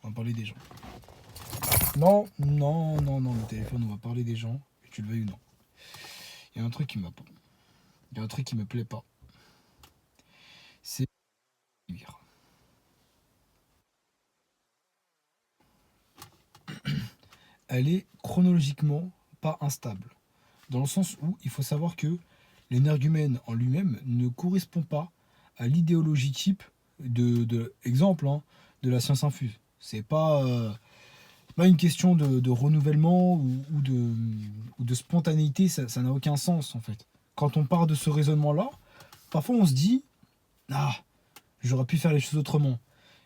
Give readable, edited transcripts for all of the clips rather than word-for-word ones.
On va parler des gens. Non, non, non, non, le téléphone, on va parler des gens, que tu le veuilles ou non. Il y a un truc qui m'a pas. Il y a un truc qui me plaît pas. C'est lire. Elle est chronologiquement pas instable. Dans le sens où il faut savoir que l'énergumène en lui-même ne correspond pas à l'idéologie type exemple, hein, de la science infuse. C'est pas une question de renouvellement ou de spontanéité, ça n'a aucun sens en fait. Quand on part de ce raisonnement-là, parfois on se dit ah, j'aurais pu faire les choses autrement.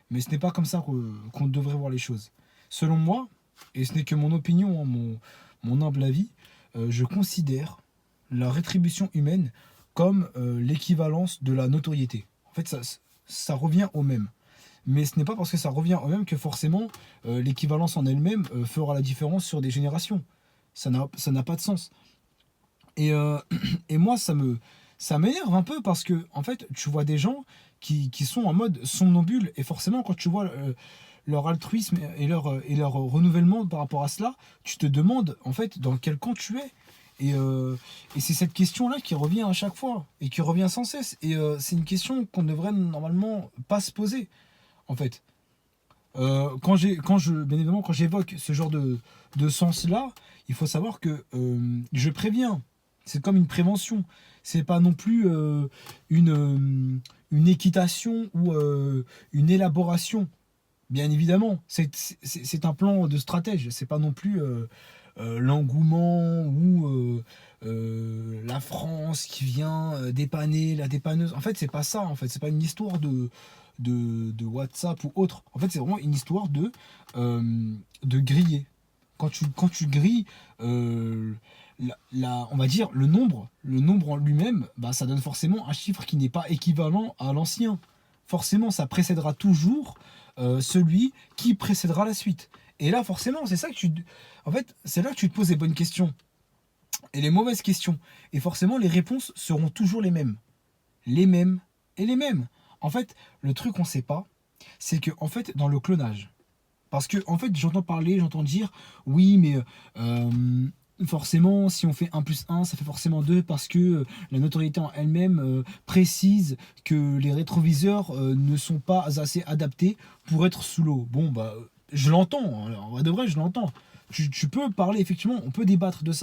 Mais ce n'est pas comme ça qu'on devrait voir les choses. Selon moi, et ce n'est que mon opinion, hein, mon humble avis, je considère la rétribution humaine comme l'équivalence de la notoriété. En fait, ça revient au même. Mais ce n'est pas parce que ça revient au même que forcément l'équivalence en elle-même fera la différence sur des générations. Ça n'a pas de sens. Et, et moi, ça m'énerve un peu parce que, en fait, tu vois des gens qui sont en mode somnambule. Et forcément, quand tu vois leur altruisme et leur renouvellement par rapport à cela, tu te demandes, en fait, dans quel camp tu es. Et c'est cette question-là qui revient à chaque fois et qui revient sans cesse. Et c'est une question qu'on ne devrait normalement pas se poser, en fait. Bien évidemment, quand j'évoque ce genre de sens-là, il faut savoir que je préviens. C'est comme une prévention. C'est pas non plus une équitation ou une élaboration. Bien évidemment, c'est un plan de stratège. C'est pas non plus l'engouement ou la France qui vient dépanner la dépanneuse. En fait, c'est pas ça. En fait, c'est pas une histoire de WhatsApp ou autre. En fait, c'est vraiment une histoire de griller. Quand tu grilles, on va dire le nombre en lui-même, bah, ça donne forcément un chiffre qui n'est pas équivalent à l'ancien. Forcément, ça précédera toujours celui qui précédera la suite. Et là, forcément, en fait, c'est là que tu te poses les bonnes questions et les mauvaises questions. Et forcément, les réponses seront toujours les mêmes. Les mêmes et les mêmes. En fait, le truc qu'on ne sait pas, c'est que en fait, dans le clonage, parce que en fait, j'entends dire, oui, mais forcément, si on fait 1 + 1, ça fait forcément 2 parce que la notoriété en elle-même précise que les rétroviseurs ne sont pas assez adaptés pour être sous l'eau. Bon, bah, je l'entends. En vrai de vrai, je l'entends. Tu peux parler, effectivement, on peut débattre de ça.